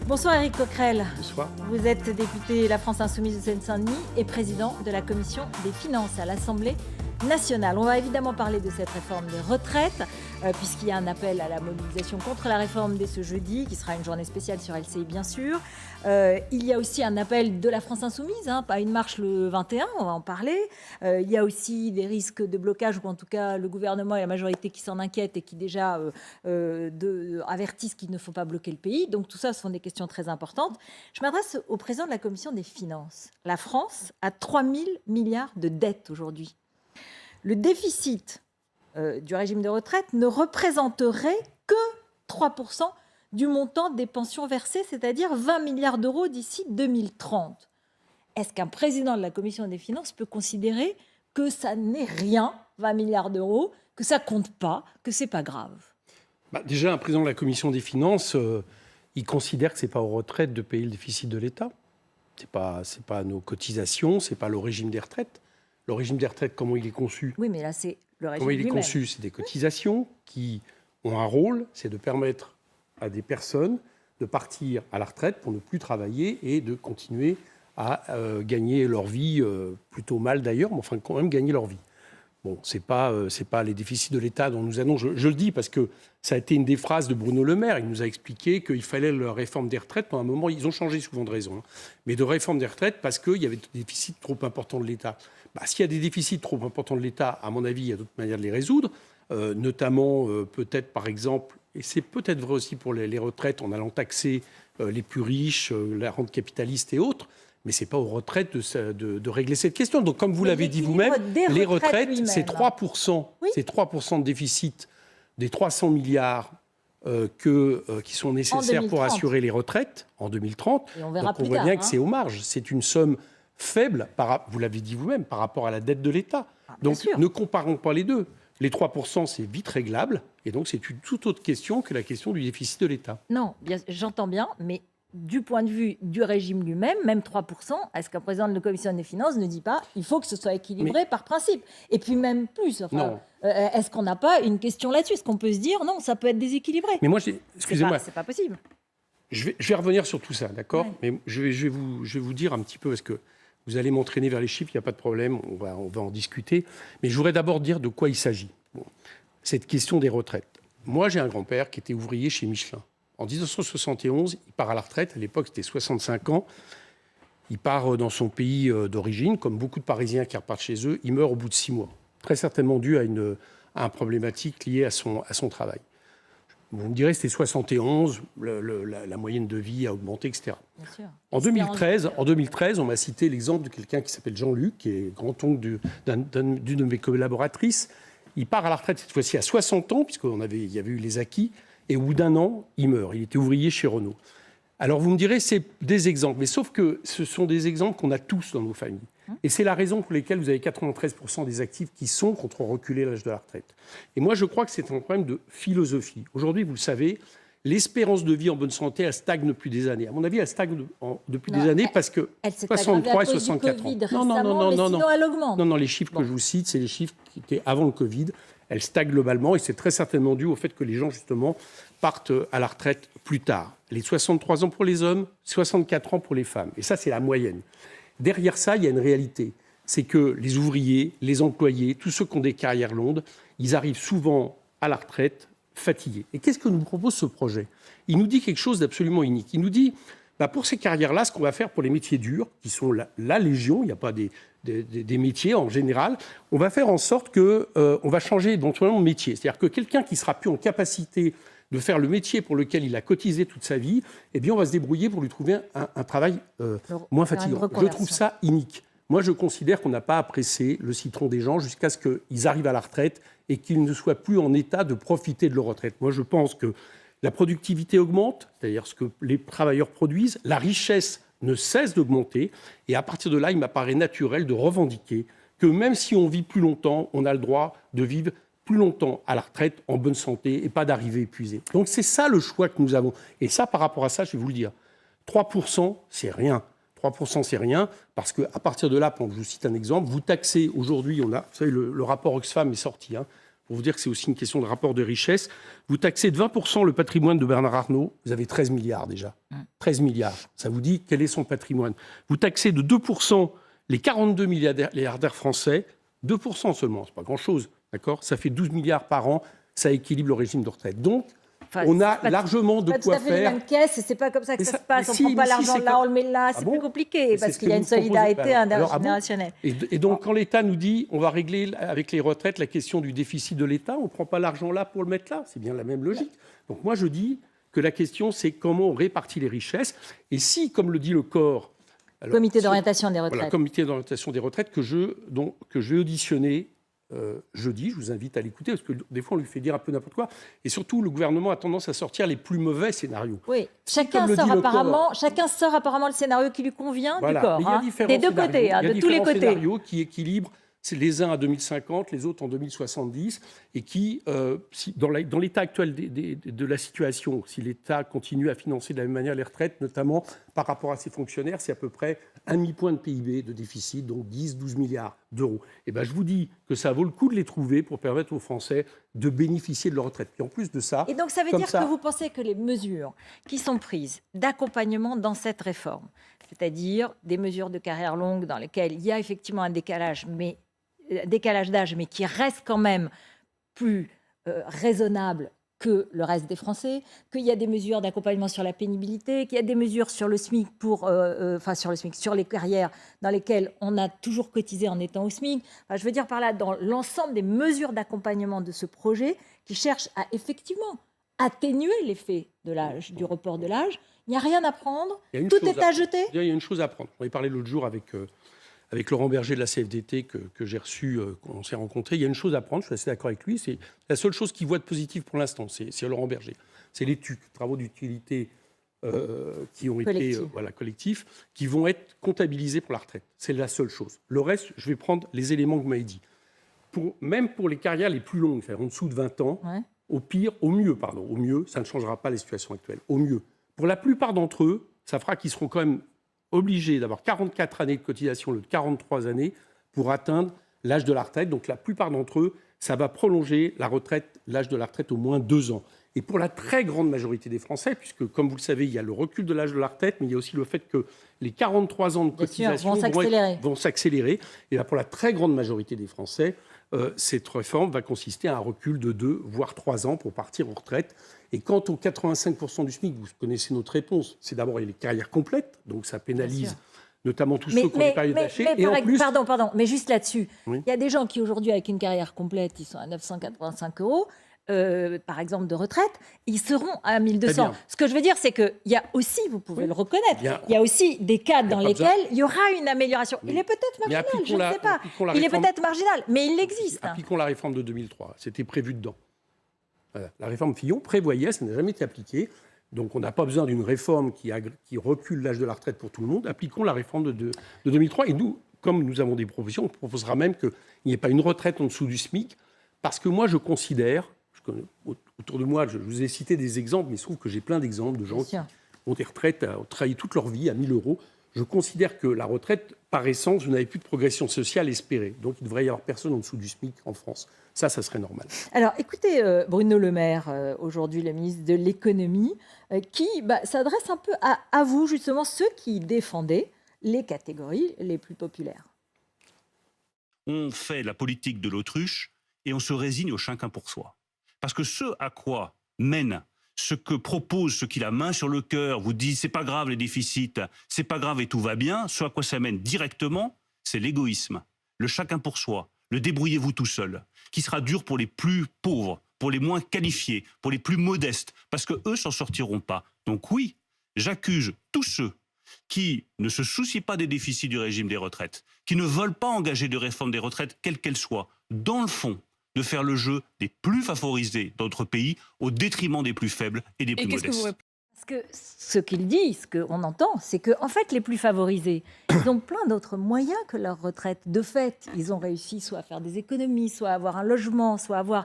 Bonsoir Éric Coquerel. Bonsoir. Vous êtes député La France Insoumise de Seine-Saint-Denis et président de la Commission des Finances à l'Assemblée nationale. On va évidemment parler de cette réforme des retraites, puisqu'il y a un appel à la mobilisation contre la réforme dès ce jeudi, qui sera une journée spéciale sur LCI bien sûr. Il y a aussi un appel de la France Insoumise, à une marche le 21, on va en parler. Il y a aussi des risques de blocage, ou en tout cas le gouvernement et la majorité qui s'en inquiètent et qui déjà avertissent qu'il ne faut pas bloquer le pays. Donc tout ça, ce sont des questions très importantes. Je m'adresse au président de la Commission des Finances. La France a 3 000 milliards de dettes aujourd'hui. Le déficit du régime de retraite ne représenterait que 3% du montant des pensions versées, c'est-à-dire 20 milliards d'euros d'ici 2030. Est-ce qu'un président de la Commission des Finances peut considérer que ça n'est rien, 20 milliards d'euros, que ça compte pas, que c'est pas grave? Déjà, un président de la Commission des Finances, il considère que ce n'est pas aux retraites de payer le déficit de l'État. C'est pas nos cotisations, c'est pas le régime des retraites. Le régime des retraites, comment il est conçu? Oui, mais là, c'est le régime Comment il est lui-même. conçu? C'est des cotisations qui ont un rôle, c'est de permettre à des personnes de partir à la retraite pour ne plus travailler et de continuer à gagner leur vie, plutôt mal d'ailleurs, mais enfin quand même gagner leur vie. Bon, c'est pas les déficits de l'État dont nous allons. Je le dis parce que ça a été une des phrases de Bruno Le Maire. Il nous a expliqué qu'il fallait la réforme des retraites. Pendant un moment, ils ont changé souvent de raison, mais de réforme des retraites parce qu'il y avait des déficits trop importants de l'État. S'il y a des déficits trop importants de l'État, à mon avis, il y a d'autres manières de les résoudre, notamment peut-être par exemple, et c'est peut-être vrai aussi pour les retraites, en allant taxer les plus riches, la rente capitaliste et autres. Mais ce n'est pas aux retraites de régler cette question. Donc, comme vous l'avez dit vous-même, les retraites, c'est 3%, oui. C'est 3% de déficit des 300 milliards qui sont nécessaires pour assurer les retraites en 2030. Et on verra Donc, on voit bien que c'est aux marges. C'est une somme faible, vous l'avez dit vous-même, par rapport à la dette de l'État. Donc, ne comparons pas les deux. Les 3%, c'est vite réglable. Et donc, c'est une toute autre question que la question du déficit de l'État. Non, j'entends bien, mais du point de vue du régime lui-même, même 3%, est-ce qu'un président de la Commission des Finances ne dit pas il faut que ce soit équilibré par principe? Et puis même plus, est-ce qu'on n'a pas une question là-dessus? Est-ce qu'on peut se dire non, ça peut être déséquilibré? Mais moi, excusez-moi. C'est pas possible. Je vais revenir sur tout ça, d'accord? Ouais. Mais je vais vous dire un petit peu, parce que vous allez m'entraîner vers les chiffres, il n'y a pas de problème, on va en discuter. Mais je voudrais d'abord dire de quoi il s'agit. Cette question des retraites. Moi, j'ai un grand-père qui était ouvrier chez Michelin. En 1971, il part à la retraite. À l'époque, c'était 65 ans. Il part dans son pays d'origine, comme beaucoup de Parisiens qui repartent chez eux. Il meurt au bout de 6 mois. Très certainement dû à une problématique liée à son travail. Vous me direz, c'était 71, la moyenne de vie a augmenté, etc. Bien sûr. En 2013, on m'a cité l'exemple de quelqu'un qui s'appelle Jean-Luc, qui est grand-oncle d'une de mes collaboratrices. Il part à la retraite cette fois-ci à 60 ans, puisqu'il y avait eu les acquis. Et au bout d'un an, il meurt. Il était ouvrier chez Renault. Alors vous me direz, c'est des exemples. Mais sauf que ce sont des exemples qu'on a tous dans nos familles. Et c'est la raison pour laquelle vous avez 93% des actifs qui sont contre reculer l'âge de la retraite. Et moi, je crois que c'est un problème de philosophie. Aujourd'hui, vous le savez, l'espérance de vie en bonne santé, elle stagne depuis des années. À mon avis, elle stagne depuis des années parce que 63 et 64 ans. Non, elle augmente. Non, les chiffres que je vous cite, c'est les chiffres qui étaient avant le Covid. Elle stagne globalement et c'est très certainement dû au fait que les gens, justement, partent à la retraite plus tard. Les 63 ans pour les hommes, 64 ans pour les femmes. Et ça, c'est la moyenne. Derrière ça, il y a une réalité. C'est que les ouvriers, les employés, tous ceux qui ont des carrières longues, ils arrivent souvent à la retraite fatigués. Et qu'est-ce que nous propose ce projet? Il nous dit quelque chose d'absolument unique. Il nous dit, pour ces carrières-là, ce qu'on va faire pour les métiers durs, qui sont la légion, il n'y a pas des métiers en général, on va faire en sorte qu'on va changer éventuellement de métier. C'est-à-dire que quelqu'un qui ne sera plus en capacité de faire le métier pour lequel il a cotisé toute sa vie, eh bien, on va se débrouiller pour lui trouver un travail moins fatigant. Je trouve ça inique. Moi, je considère qu'on n'a pas à presser le citron des gens jusqu'à ce qu'ils arrivent à la retraite et qu'ils ne soient plus en état de profiter de leur retraite. Moi, je pense que la productivité augmente, c'est-à-dire ce que les travailleurs produisent, la richesse ne cesse d'augmenter, et à partir de là, il m'apparaît naturel de revendiquer que même si on vit plus longtemps, on a le droit de vivre plus longtemps à la retraite en bonne santé et pas d'arriver épuisé. Donc c'est ça le choix que nous avons. Et ça, par rapport à ça, je vais vous le dire, 3%, c'est rien. 3%, c'est rien, parce qu'à partir de là, pour que je vous cite un exemple, vous taxez, aujourd'hui, vous savez, le rapport Oxfam est sorti, pour vous dire que c'est aussi une question de rapport de richesse. Vous taxez de 20% le patrimoine de Bernard Arnault, vous avez 13 milliards déjà. 13 milliards, ça vous dit quel est son patrimoine. Vous taxez de 2% les 42 milliardaires français, 2% seulement, c'est pas grand-chose, d'accord ? Ça fait 12 milliards par an, ça équilibre le régime de retraite. Donc, on a largement de quoi faire. C'est pas tout à fait les mêmes caisses, et c'est pas comme ça que ça se passe. On ne prend pas l'argent là, on le met là, c'est plus compliqué, parce qu'il y a une solidarité intergénérationnelle. Et donc, quand l'État nous dit on va régler avec les retraites la question du déficit de l'État, on ne prend pas l'argent là pour le mettre là. C'est bien la même logique. Donc moi, je dis que la question, c'est comment on répartit les richesses. Et si, comme le dit le corps... Comité d'orientation des retraites. Voilà, comité d'orientation des retraites que je vais auditionner jeudi, je vous invite à l'écouter, parce que des fois on lui fait dire un peu n'importe quoi, et surtout le gouvernement a tendance à sortir les plus mauvais scénarios. Oui, chacun sort apparemment le scénario qui lui convient du corps, des deux côtés, de tous les côtés. Scénarios qui équilibrent les uns à 2050, les autres en 2070, et qui, dans l'état actuel de la situation, si l'État continue à financer de la même manière les retraites, notamment par rapport à ses fonctionnaires, c'est à peu près un demi-point de PIB de déficit, donc 10-12 milliards d'euros. Et ben, je vous dis que ça vaut le coup de les trouver pour permettre aux Français de bénéficier de leur retraite. Puis en plus de ça... Et donc ça veut dire que vous pensez que les mesures qui sont prises d'accompagnement dans cette réforme, c'est-à-dire des mesures de carrière longue dans lesquelles il y a effectivement un décalage d'âge, mais qui reste quand même plus raisonnable que le reste des Français, qu'il y a des mesures d'accompagnement sur la pénibilité, qu'il y a des mesures sur le SMIC sur les carrières dans lesquelles on a toujours cotisé en étant au SMIC. Enfin, je veux dire par là, dans l'ensemble des mesures d'accompagnement de ce projet qui cherche à effectivement atténuer l'effet de l'âge, du report de l'âge, il n'y a rien à prendre, tout est à jeter. Il y a une chose à prendre. On y parlait l'autre jour avec Laurent Berger de la CFDT que j'ai reçu, qu'on s'est rencontré. Il y a une chose à prendre, je suis assez d'accord avec lui, c'est la seule chose qu'il voit de positif pour l'instant, c'est Laurent Berger. C'est les TUC, travaux d'utilité qui ont été collectifs, qui vont être comptabilisés pour la retraite. C'est la seule chose. Le reste, je vais prendre les éléments que vous m'avez dit. Même pour les carrières les plus longues, c'est-à-dire en dessous de 20 ans, au mieux, ça ne changera pas les situations actuelles. Au mieux. Pour la plupart d'entre eux, ça fera qu'ils seront quand même obligés d'avoir 44 années de cotisation, le 43 années, pour atteindre l'âge de la retraite. Donc la plupart d'entre eux, ça va prolonger l'âge de la retraite au moins 2 ans. Et pour la très grande majorité des Français, puisque comme vous le savez, il y a le recul de l'âge de la retraite, mais il y a aussi le fait que les 43 ans de cotisation vont s'accélérer. Et là, pour la très grande majorité des Français, cette réforme va consister à un recul de 2, voire 3 ans pour partir en retraite. Et quant aux 85% du SMIC, vous connaissez notre réponse, c'est d'abord les carrières complètes, donc ça pénalise notamment tous ceux qui ont des périodes hachées. Pardon, mais juste là-dessus, il y a des gens qui aujourd'hui, avec une carrière complète, ils sont à 985 €, par exemple, de retraite, ils seront à 1 200. Ce que je veux dire, c'est qu'il y a aussi, vous pouvez le reconnaître, il y a aussi des cas dans lesquels il y aura une amélioration. Il est peut-être marginal, je ne sais pas. Il est peut-être marginal, mais il existe. Appliquons la réforme de 2003, c'était prévu dedans. La réforme Fillon prévoyait, ça n'a jamais été appliqué, donc on n'a pas besoin d'une réforme qui recule l'âge de la retraite pour tout le monde. Appliquons la réforme de 2003. Et nous, comme nous avons des propositions, on proposera même qu'il n'y ait pas une retraite en dessous du SMIC, parce que moi je considère, autour de moi, je vous ai cité des exemples, mais il se trouve que j'ai plein d'exemples de gens qui ont des retraites, ont travaillé toute leur vie à 1 000 €. Je considère que la retraite, par essence, vous n'avez plus de progression sociale espérée. Donc, il devrait y avoir personne en dessous du SMIC en France. Ça serait normal. Alors, écoutez, Bruno Le Maire, aujourd'hui le ministre de l'Économie, qui s'adresse un peu à vous, justement, ceux qui défendaient les catégories les plus populaires. On fait la politique de l'autruche et on se résigne au chacun pour soi. Parce que ce à quoi mène, ce que propose ceux qui, la main sur le cœur, vous disent c'est pas grave les déficits, c'est pas grave et tout va bien, ce à quoi ça mène directement, c'est l'égoïsme, le chacun pour soi, le débrouillez-vous tout seul, qui sera dur pour les plus pauvres, pour les moins qualifiés, pour les plus modestes, parce que eux s'en sortiront pas. Donc oui, j'accuse tous ceux qui ne se soucient pas des déficits du régime des retraites, qui ne veulent pas engager de réforme des retraites, quelle qu'elle soit, dans le fond, de faire le jeu des plus favorisés dans notre pays au détriment des plus faibles et des plus modestes. Parce que ce qu'il dit, ce qu'on entend, c'est qu'en fait, les plus favorisés, ils ont plein d'autres moyens que leur retraite. De fait, ils ont réussi soit à faire des économies, soit à avoir un logement, soit à avoir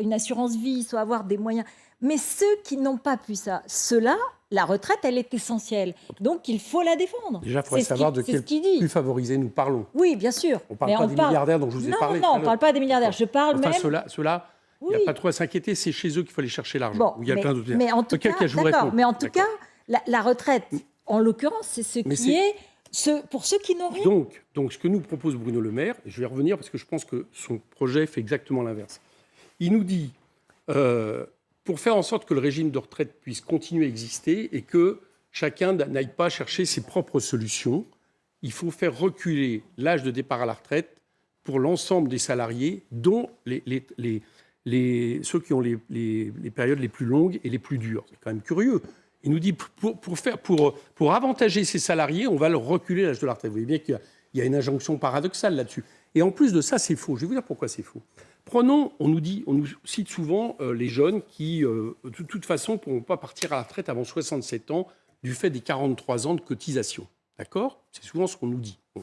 une assurance vie, soit à avoir des moyens. Mais ceux qui n'ont pas pu ça, ceux-là, la retraite, elle est essentielle. Donc, il faut la défendre. Déjà, il faudrait savoir de quel plus favorisé nous parlons. Oui, bien sûr. On ne parle pas des milliardaires dont je vous ai parlé. Non, on ne parle pas des milliardaires. Je parle même... Ceux-là, il n'y a pas trop à s'inquiéter, c'est chez eux qu'il faut aller chercher l'argent. Bon, il y a plein d'autres. Mais en tout cas, la retraite, en l'occurrence, c'est ce qui est... pour ceux qui n'ont rien. Donc, ce que nous propose Bruno Le Maire, et je vais revenir parce que je pense que son projet fait exactement l'inverse. Il nous dit, pour faire en sorte que le régime de retraite puisse continuer à exister et que chacun n'aille pas chercher ses propres solutions, il faut faire reculer l'âge de départ à la retraite pour l'ensemble des salariés, dont ceux qui ont les périodes les plus longues et les plus dures. C'est quand même curieux. Il nous dit, pour avantager ces salariés, on va leur reculer l'âge de la retraite. Vous voyez bien qu'il y a une injonction paradoxale là-dessus. Et en plus de ça, c'est faux. Je vais vous dire pourquoi c'est faux. Prenons, on nous cite souvent les jeunes qui, de toute façon, ne pourront pas partir à la retraite avant 67 ans du fait des 43 ans de cotisation. D'accord ? C'est souvent ce qu'on nous dit. Bon.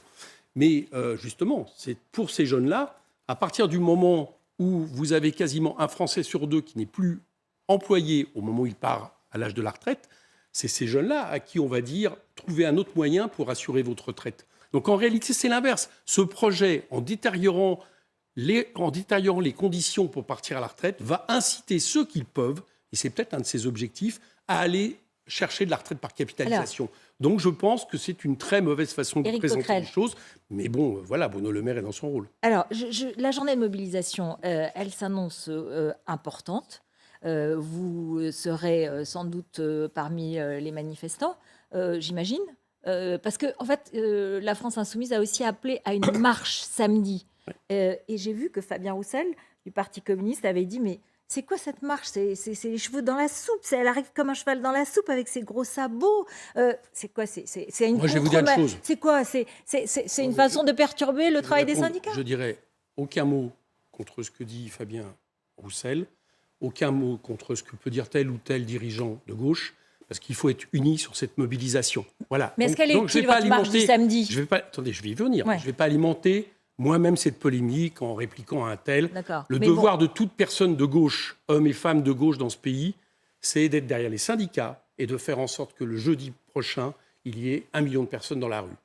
Mais justement, c'est pour ces jeunes-là, à partir du moment où vous avez quasiment un Français sur deux qui n'est plus employé au moment où il part à l'âge de la retraite, c'est ces jeunes-là à qui on va dire « trouvez un autre moyen pour assurer votre retraite ». Donc en réalité, c'est l'inverse. Ce projet, en détériorant les conditions pour partir à la retraite, va inciter ceux qui le peuvent, et c'est peut-être un de ses objectifs, à aller chercher de la retraite par capitalisation. Donc je pense que c'est une très mauvaise façon de présenter les choses. Mais bon, voilà, Bruno Le Maire est dans son rôle. Alors, la journée de mobilisation, elle s'annonce importante. Vous serez sans doute parmi les manifestants, j'imagine. Parce que, en fait, la France Insoumise a aussi appelé à une marche samedi. Et j'ai vu que Fabien Roussel, du Parti communiste, avait dit « Mais c'est quoi cette marche ? C'est les cheveux dans la soupe. Elle arrive comme un cheval dans la soupe avec ses gros sabots. C'est quoi ? C'est une Moi, je vais vous dire une chose. C'est quoi ? C'est une façon de perturber le travail des syndicats ? Je dirais aucun mot contre ce que dit Fabien Roussel, aucun mot contre ce que peut dire tel ou tel dirigeant de gauche, parce qu'il faut être unis sur cette mobilisation. Voilà. Mais est-ce qu'elle est utile, votre marche du samedi ? Attendez, je vais y venir. Ouais. Je ne vais pas alimenter moi-même cette polémique en répliquant à un tel. D'accord. Le devoir de toute personne de gauche, hommes et femmes de gauche dans ce pays, c'est d'être derrière les syndicats et de faire en sorte que le jeudi prochain, il y ait 1 million de personnes dans la rue.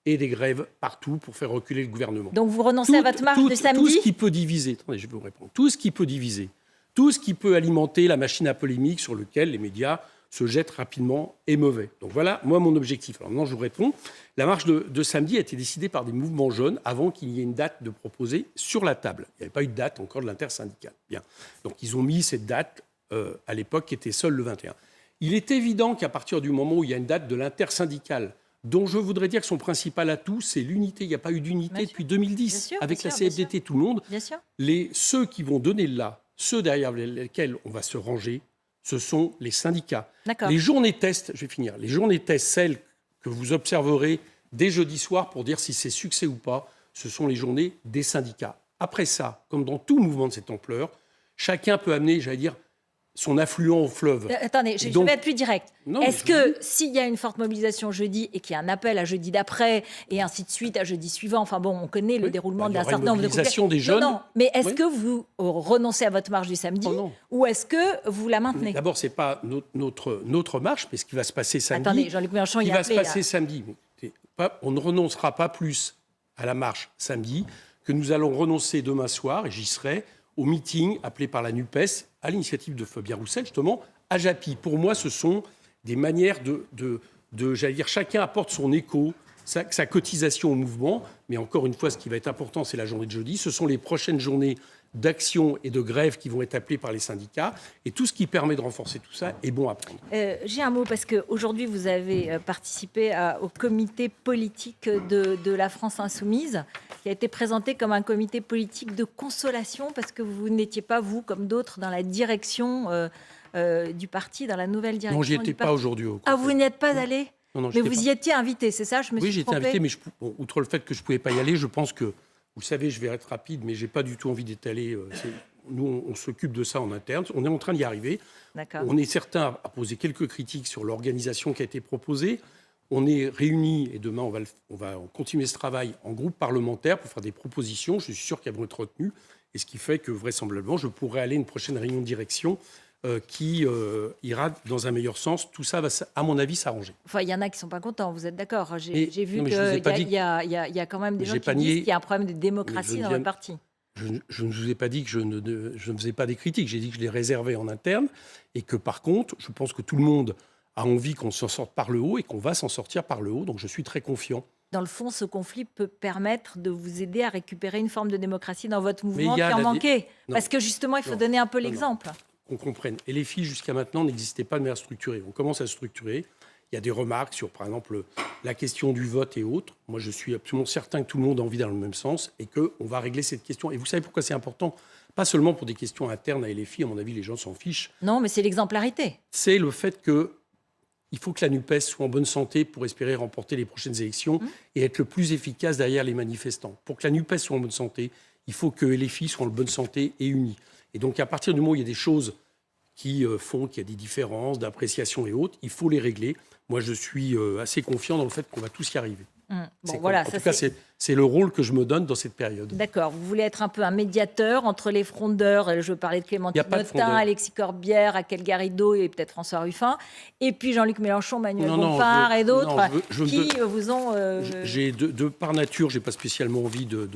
Et des grèves partout pour faire reculer le gouvernement. Donc vous renoncez à votre marche de samedi ? Tout ce qui peut diviser, attendez, je vais vous répondre. Tout ce qui peut diviser, tout ce qui peut alimenter la machine à polémique sur lequel les médias se jettent rapidement est mauvais. Donc voilà, moi, mon objectif. Alors maintenant, je vous réponds. La marche de samedi a été décidée par des mouvements jeunes avant qu'il y ait une date de proposer sur la table. Il n'y avait pas eu de date encore de l'intersyndicale. Bien. Donc ils ont mis cette date à l'époque qui était seule le 21. Il est évident qu'à partir du moment où il y a une date de l'intersyndicale, dont je voudrais dire que son principal atout, c'est l'unité. Il n'y a pas eu d'unité depuis 2010. Avec la CFDT, tout le monde. Bien sûr. Ceux qui vont donner le là, ceux derrière lesquels on va se ranger, ce sont les syndicats. Les journées tests, je vais finir, les journées tests, celles que vous observerez dès jeudi soir pour dire si c'est succès ou pas, ce sont les journées des syndicats. Après ça, comme dans tout mouvement de cette ampleur, chacun peut amener, j'allais dire, son affluent au fleuve. Attendez, je vais être plus direct. Est-ce que s'il y a une forte mobilisation jeudi et qu'il y a un appel à jeudi d'après et ainsi de suite à jeudi suivant, enfin bon, on connaît le déroulement d'un certain nombre de mobilisation des jeunes. Non, mais est-ce que vous renoncez à votre marche du samedi ou est-ce que vous la maintenez ? D'abord, c'est pas notre marche, mais ce qui va se passer samedi. Attendez, Jean-Luc Mélenchon, il va se passer samedi. On ne renoncera pas plus à la marche samedi que nous allons renoncer demain soir, et j'y serai, au meeting appelé par la NUPES, à l'initiative de Fabien Roussel, justement, à Japy. Pour moi, ce sont des manières j'allais dire, chacun apporte son écho, sa cotisation au mouvement. Mais encore une fois, ce qui va être important, c'est la journée de jeudi. Ce sont les prochaines journées d'action et de grève qui vont être appelées par les syndicats. Et tout ce qui permet de renforcer tout ça est bon à prendre. J'ai un mot, parce qu'aujourd'hui, vous avez participé au comité politique de la France Insoumise, qui a été présenté comme un comité politique de consolation, parce que vous n'étiez pas, vous, comme d'autres, dans la direction du parti, dans la nouvelle direction. Non, j'y étais pas aujourd'hui. Ah, vous n'y êtes pas allé ? Non, mais vous y étiez invité, c'est ça ? Oui, j'y étais invité, mais outre le fait que je ne pouvais pas y aller, je pense que, vous savez, je vais être rapide, mais je n'ai pas du tout envie d'étaler. Nous, on s'occupe de ça en interne. On est en train d'y arriver. On est certain à poser quelques critiques sur l'organisation qui a été proposée. On est réunis, et demain, on va continuer ce travail en groupe parlementaire pour faire des propositions. Je suis sûr qu'elles vont être retenues. Et ce qui fait que, vraisemblablement, je pourrai aller à une prochaine réunion de direction qui ira dans un meilleur sens. Tout ça va, à mon avis, s'arranger. Enfin, il y en a qui ne sont pas contents, vous êtes d'accord. Mais- J'ai vu non, mais qu'il je vous ai pas dit y a quand même des Mais gens j'ai qui pas disent nié- qu'il y a un problème de démocratie Mais dans je le viens- parti. Je ne vous ai pas dit que je ne faisais pas des critiques. J'ai dit que je les réservais en interne et que, par contre, je pense que tout le monde a envie qu'on s'en sorte par le haut et qu'on va s'en sortir par le haut. Donc, je suis très confiant. Dans le fond, ce conflit peut permettre de vous aider à récupérer une forme de démocratie dans votre mouvement il y a qui en la- manquait. Non. Parce que justement, il faut Non. donner un peu Non, non. l'exemple. Qu'on comprenne. Et les filles, jusqu'à maintenant, n'existaient pas de manière structurée. On commence à structurer. Il y a des remarques sur, par exemple, la question du vote et autres. Moi, je suis absolument certain que tout le monde a envie d'aller dans le même sens et qu'on va régler cette question. Et vous savez pourquoi c'est important? Pas seulement pour des questions internes à LFI, à mon avis, les gens s'en fichent. Non, mais c'est l'exemplarité. C'est le fait que il faut que la NUPES soit en bonne santé pour espérer remporter les prochaines élections et être le plus efficace derrière les manifestants. Pour que la NUPES soit en bonne santé, il faut que LFI soit en bonne santé et unis. Et donc, à partir du moment où il y a des choses qui font qu'il y a des différences d'appréciation et autres, il faut les régler. Moi, je suis assez confiant dans le fait qu'on va tous y arriver. Bon, voilà, En ça, tout cas, c'est le rôle que je me donne dans cette période. D'accord, vous voulez être un peu un médiateur entre les frondeurs, je parlais de Il y a Clémentine pas de Autain, frondeurs. Alexis Corbière, Raquel Garrido et peut-être François Ruffin, et puis Jean-Luc Mélenchon, Manuel Non, non, Bompard et d'autres je veux- qui vous ont... J'ai par nature, j'ai pas spécialement envie de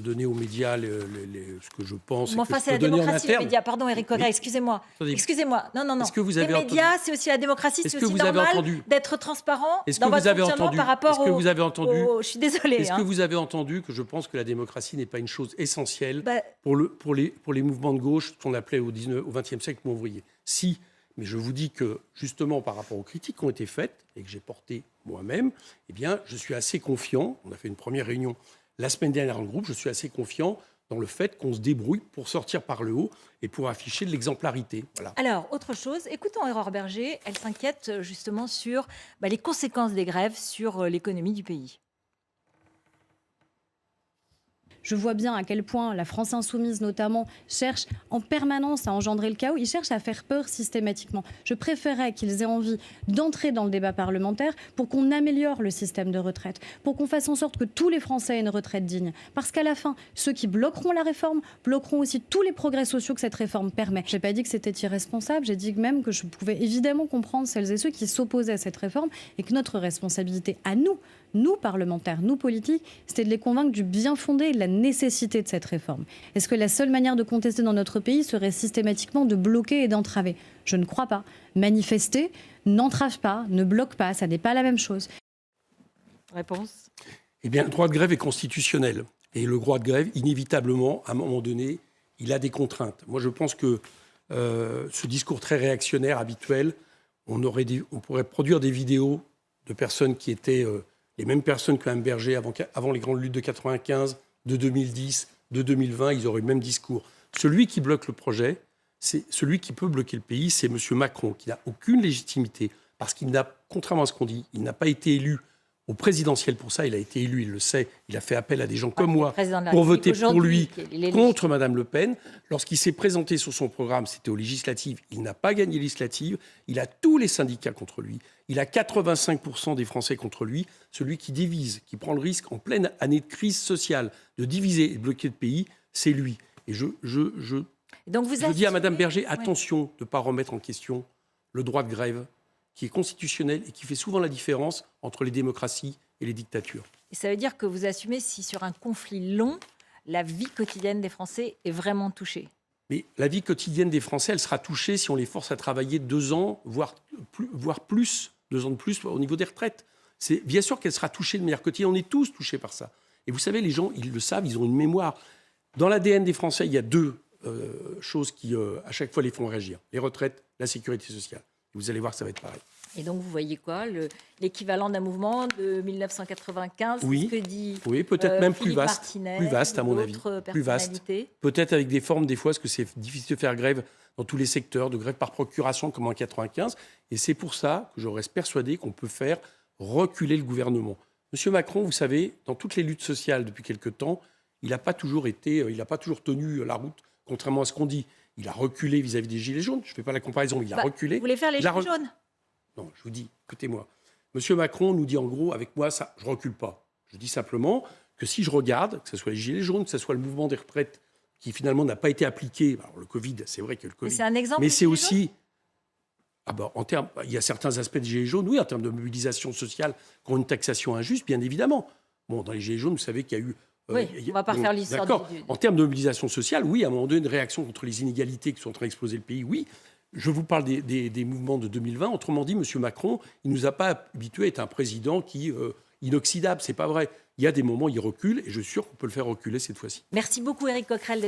donner aux médias ce que je pense et Mais que enfin, je c'est la peux donner en démocratie, les interne. médias. Pardon, Éric Coquerel, Mais- excusez-moi. Attendez. Excusez-moi. Non, non, non. Est-ce que vous avez les médias, c'est aussi la démocratie, Est-ce c'est que aussi vous avez normal entendu d'être transparent Est-ce dans que votre vous avez fonctionnement entendu par rapport Est-ce que vous avez entendu Je suis désolée. Est-ce hein. que vous avez entendu que je pense que la démocratie n'est pas une chose essentielle Bah, pour les mouvements de gauche qu'on appelait au XXe siècle mouvement ouvrier? Si, mais je vous dis que justement par rapport aux critiques qui ont été faites et que j'ai portées moi-même, eh bien, je suis assez confiant. On a fait une première réunion la semaine dernière dans le groupe. Je suis assez confiant dans le fait qu'on se débrouille pour sortir par le haut et pour afficher de l'exemplarité. Voilà. Alors, autre chose, écoutons Aurore Berger. Elle s'inquiète justement sur les conséquences des grèves sur l'économie du pays. Je vois bien à quel point la France insoumise, notamment, cherche en permanence à engendrer le chaos. Ils cherchent à faire peur systématiquement. Je préférais qu'ils aient envie d'entrer dans le débat parlementaire pour qu'on améliore le système de retraite, pour qu'on fasse en sorte que tous les Français aient une retraite digne. Parce qu'à la fin, ceux qui bloqueront la réforme bloqueront aussi tous les progrès sociaux que cette réforme permet. Je n'ai pas dit que c'était irresponsable, j'ai dit même que je pouvais évidemment comprendre celles et ceux qui s'opposaient à cette réforme et que notre responsabilité à nous parlementaires, nous politiques, c'était de les convaincre du bien fondé et de la nécessité de cette réforme. Est-ce que la seule manière de contester dans notre pays serait systématiquement de bloquer et d'entraver? Je ne crois pas. Manifester n'entrave pas, ne bloque pas, ça n'est pas la même chose. Réponse? Eh bien, le droit de grève est constitutionnel. Et le droit de grève, inévitablement, à un moment donné, il a des contraintes. Moi, je pense que ce discours très réactionnaire habituel, on pourrait produire des vidéos de personnes qui étaient les mêmes personnes que Mme Berger avant les grandes luttes de 95, de 2010, de 2020, ils auraient eu le même discours. Celui qui bloque le projet, c'est celui qui peut bloquer le pays, c'est M. Macron, qui n'a aucune légitimité, parce qu'il n'a, contrairement à ce qu'on dit, il n'a pas été élu au présidentiel pour ça, il a été élu, il le sait, il a fait appel à des gens comme moi pour voter pour lui contre Mme Le Pen. Lorsqu'il s'est présenté sur son programme, c'était aux législatives, il n'a pas gagné les législatives, il a tous les syndicats contre lui, il a 85% des Français contre lui, celui qui divise, qui prend le risque en pleine année de crise sociale de diviser et de bloquer le pays, c'est lui. Et je dis à Mme Berger, attention de ne pas remettre en question le droit de grève, qui est constitutionnel et qui fait souvent la différence entre les démocraties et les dictatures. Et ça veut dire que vous assumez si sur un conflit long, la vie quotidienne des Français est vraiment touchée? Mais la vie quotidienne des Français, elle sera touchée si on les force à travailler 2 ans, voire plus, 2 ans de plus au niveau des retraites. C'est bien sûr qu'elle sera touchée de manière quotidienne. On est tous touchés par ça. Et vous savez, les gens, ils le savent, ils ont une mémoire. Dans l'ADN des Français, il y a 2 choses qui, à chaque fois, les font réagir. Les retraites, la sécurité sociale. Vous allez voir que ça va être pareil. Et donc, vous voyez quoi? L'équivalent d'un mouvement de 1995, oui, ce que dit peut-être même plus Philippe vaste, Martinez, plus vaste à mon avis, plus vaste. Peut-être avec des formes, des fois, parce que c'est difficile de faire grève dans tous les secteurs, de grève par procuration comme en 95. Et c'est pour ça que je reste persuadé qu'on peut faire reculer le gouvernement. Monsieur Macron, vous savez, dans toutes les luttes sociales depuis quelque temps, il n'a pas toujours tenu la route, contrairement à ce qu'on dit. Il a reculé vis-à-vis des Gilets jaunes. Je ne fais pas la comparaison, mais il a reculé. Vous voulez faire les Gilets jaunes? Non, je vous dis, écoutez-moi. Monsieur Macron nous dit en gros, avec moi, ça, je ne recule pas. Je dis simplement que si je regarde, que ce soit les Gilets jaunes, que ce soit le mouvement des retraites qui finalement n'a pas été appliqué. Alors, le Covid, c'est vrai que le Mais Covid. c'est un exemple. Mais des c'est Gilets aussi. Il y a certains aspects des Gilets jaunes, oui, en termes de mobilisation sociale, qui ont une taxation injuste, bien évidemment. Bon, dans les Gilets jaunes, vous savez qu'il y a eu. Oui, on ne va pas faire l'histoire D'accord. En termes de mobilisation sociale, oui, à un moment donné, une réaction contre les inégalités qui sont en train d'exploser le pays, oui. Je vous parle des mouvements de 2020. Autrement dit, M. Macron, il ne nous a pas habitués à être un président qui inoxydable. C'est pas vrai. Il y a des moments où il recule, et je suis sûr qu'on peut le faire reculer cette fois-ci. Merci beaucoup, Éric Coquerel, d'être